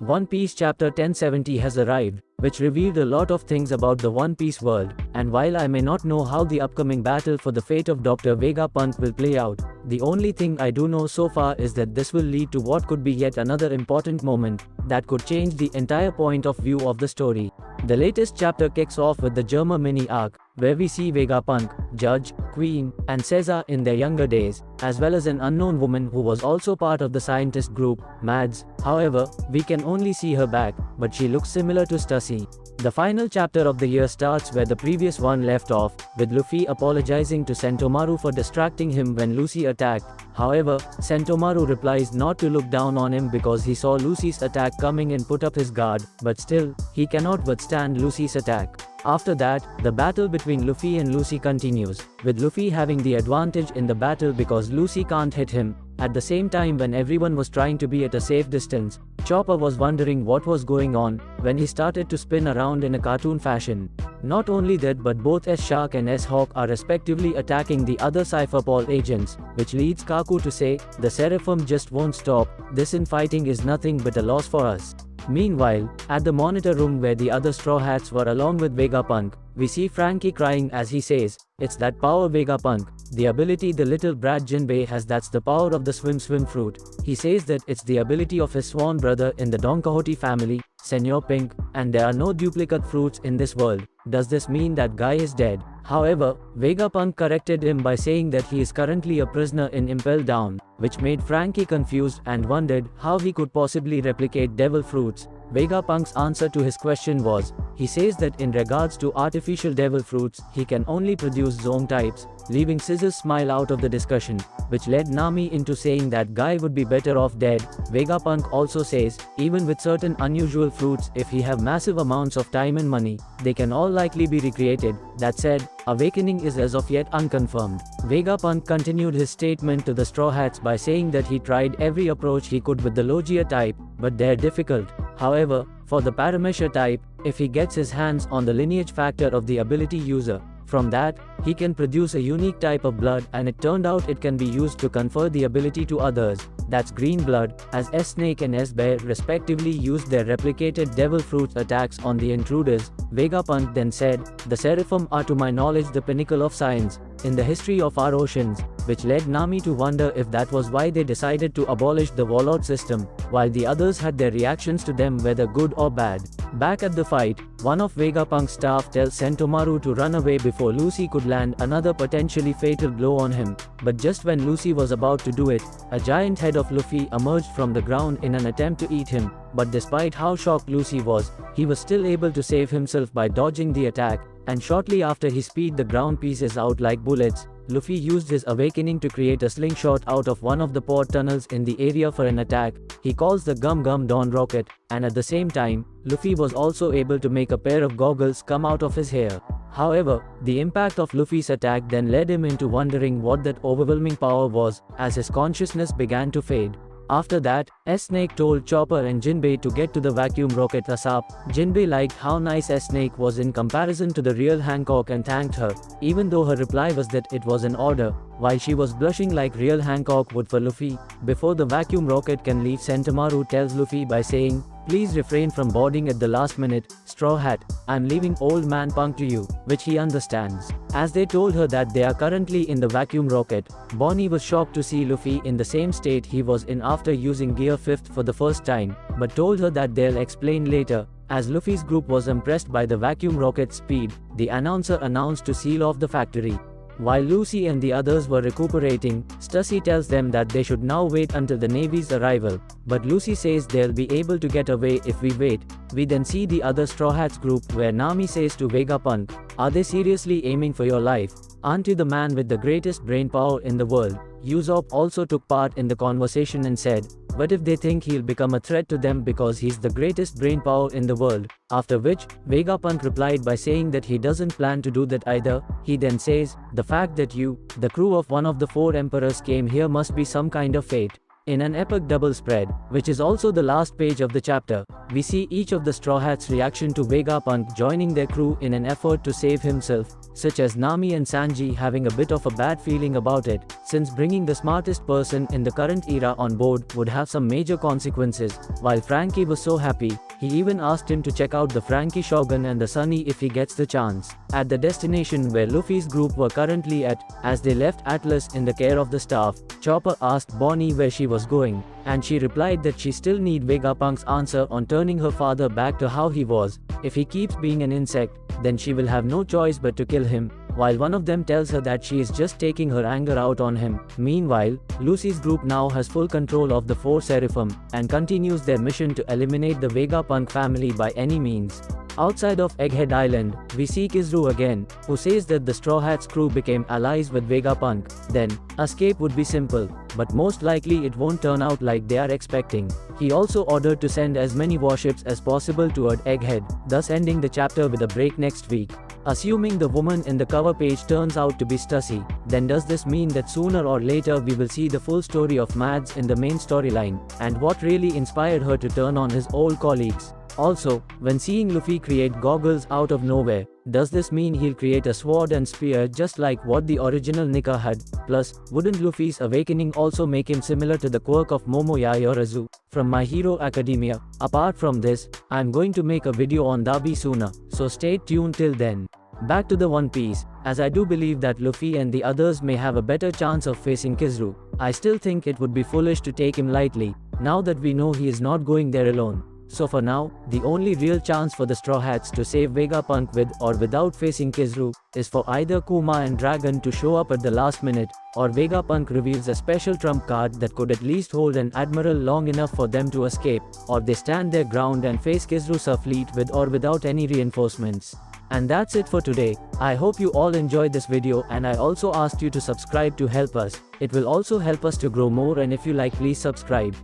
One Piece chapter 1070 has arrived, which revealed a lot of things about the One Piece world, and while I may not know how the upcoming battle for the fate of Dr. Vegapunk will play out, the only thing I do know so far is that this will lead to what could be yet another important moment that could change the entire point of view of the story. The latest chapter kicks off with the Germa mini arc, where we see Vegapunk, Judge, Queen, and Caesar in their younger days, as well as an unknown woman who was also part of the scientist group, Mads. However, we can only see her back, but she looks similar to Stussy. The final chapter of the year starts where the previous one left off, with Luffy apologizing to Sentomaru for distracting him when Lucy attacked. However, Sentomaru replies not to look down on him because he saw Lucy's attack coming and put up his guard, but still, he cannot withstand Lucy's attack. After that, the battle between Luffy and Lucy continues, with Luffy having the advantage in the battle because Lucy can't hit him. At the same time, when everyone was trying to be at a safe distance, Chopper was wondering what was going on when he started to spin around in a cartoon fashion. Not only that, but both S-Shark and S-Hawk are respectively attacking the other Cypher Paul agents, which leads Kaku to say, "The Seraphim just won't stop, this infighting is nothing but a loss for us." Meanwhile, at the monitor room where the other Straw Hats were along with Vegapunk, we see Frankie crying as he says, "It's that power Vegapunk, the ability the little brat Jinbei has, that's the power of the swim fruit." He says that it's the ability of his swan brother in the Don Quixote family, Senor Pink, and there are no duplicate fruits in this world. Does this mean that guy is dead? However, Vegapunk corrected him by saying that he is currently a prisoner in Impel Down, which made Frankie confused and wondered how he could possibly replicate devil fruits. Vegapunk's answer to his question was, he says that in regards to artificial devil fruits, he can only produce zone types, leaving Scissors Smile out of the discussion, which led Nami into saying that guy would be better off dead. Vegapunk also says, even with certain unusual fruits, if he have massive amounts of time and money, they can all likely be recreated. That said, awakening is as of yet unconfirmed. Vegapunk continued his statement to the Straw Hats by saying that he tried every approach he could with the Logia type, but they're difficult. However, for the Paramesha type, if he gets his hands on the lineage factor of the ability user, from that, he can produce a unique type of blood, and it turned out it can be used to confer the ability to others. That's green blood, as S-Snake and S-Bear respectively used their replicated devil fruits attacks on the intruders. Vegapunk then said, "The Seraphim are to my knowledge the pinnacle of science in the history of our oceans," which led Nami to wonder if that was why they decided to abolish the Warlord system, while the others had their reactions to them whether good or bad. Back at the fight, one of Vegapunk's staff tells Sentomaru to run away before Lucy could land another potentially fatal blow on him, but just when Lucy was about to do it, a giant head of Luffy emerged from the ground in an attempt to eat him, but despite how shocked Lucy was, he was still able to save himself by dodging the attack, and shortly after he sped the ground pieces out like bullets. Luffy used his awakening to create a slingshot out of one of the port tunnels in the area for an attack he calls the Gum Gum Dawn Rocket, and at the same time, Luffy was also able to make a pair of goggles come out of his hair. However, the impact of Luffy's attack then led him into wondering what that overwhelming power was, as his consciousness began to fade. After that, S-Snake told Chopper and Jinbei to get to the vacuum rocket ASAP. Jinbei liked how nice S-Snake was in comparison to the real Hancock and thanked her, even though her reply was that it was an order, while she was blushing like real Hancock would for Luffy. Before the vacuum rocket can leave, Sentomaru tells Luffy by saying, "Please refrain from boarding at the last minute, Straw Hat, I'm leaving old man Punk to you," which he understands. As they told her that they are currently in the vacuum rocket, Bonnie was shocked to see Luffy in the same state he was in after using Gear 5th for the first time, but told her that they'll explain later. As Luffy's group was impressed by the vacuum rocket's speed, the announcer announced to seal off the factory. While Lucy and the others were recuperating, Stussy tells them that they should now wait until the Navy's arrival, but Lucy says they'll be able to get away if we wait. We then see the other Straw Hats group where Nami says to Vegapunk, "Are they seriously aiming for your life? Aren't you the man with the greatest brain power in the world?" Usopp also took part in the conversation and said, "But if they think he'll become a threat to them because he's the greatest brain power in the world," after which, Vegapunk replied by saying that he doesn't plan to do that either. He then says, "The fact that you, the crew of one of the 4 emperors, came here must be some kind of fate." In an epic double spread, which is also the last page of the chapter, we see each of the Straw Hats' reaction to Vegapunk joining their crew in an effort to save himself, such as Nami and Sanji having a bit of a bad feeling about it, since bringing the smartest person in the current era on board would have some major consequences, while Frankie was so happy, he even asked him to check out the Frankie Shogun and the Sunny if he gets the chance. At the destination where Luffy's group were currently at, as they left Atlas in the care of the staff, Chopper asked Bonnie where she was going, and she replied that she still need Vegapunk's answer on turning her father back to how he was. If he keeps being an insect, then she will have no choice but to kill him, while one of them tells her that she is just taking her anger out on him. Meanwhile, Lucy's group now has full control of the 4 Seraphim, and continues their mission to eliminate the Vegapunk family by any means. Outside of Egghead Island, we see Kizaru again, who says that the Straw Hats crew became allies with Vegapunk. Then, escape would be simple, but most likely it won't turn out like they are expecting. He also ordered to send as many warships as possible toward Egghead, thus ending the chapter with a break next week. Assuming the woman in the cover page turns out to be Stussy, then does this mean that sooner or later we will see the full story of Mads in the main storyline, and what really inspired her to turn on his old colleagues? Also, when seeing Luffy create goggles out of nowhere, does this mean he'll create a sword and spear just like what the original Nika had? Plus, wouldn't Luffy's awakening also make him similar to the Quirk of Momoyaorazu from My Hero Academia? Apart from this, I'm going to make a video on Dabi Suna, so stay tuned till then. Back to the One Piece, as I do believe that Luffy and the others may have a better chance of facing Kizaru, I still think it would be foolish to take him lightly, now that we know he is not going there alone. So for now, the only real chance for the Straw Hats to save Vegapunk with or without facing Kizaru is for either Kuma and Dragon to show up at the last minute, or Vegapunk reveals a special trump card that could at least hold an admiral long enough for them to escape, or they stand their ground and face Kizaru's fleet with or without any reinforcements. And that's it for today. I hope you all enjoyed this video, and I also asked you to subscribe to help us. It will also help us to grow more, and if you like, please subscribe.